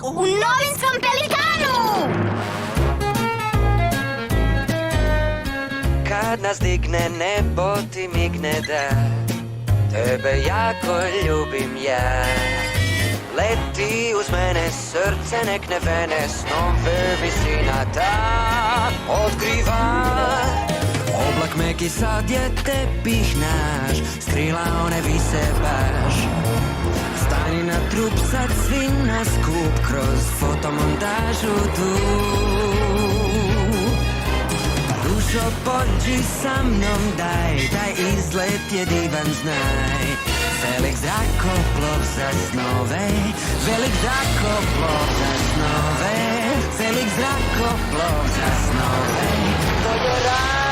U novinskom Pelikanu! Kad nas digne nebo ti migne da tebe jako ljubim ja. Leti uz mene, srce nek ne vene, snove visina ta otkriva. Oblak meki sad je tepih naš, s krila one vise baš. Stani na trup sad svi na skup, kroz fotomontažu tu. Dušo pođi sa mnom, daj izlet je divan, znaj. Velik zrakoplov za snove, velik zrakoplov za snove, velik zrakoplov za snove. To je raj.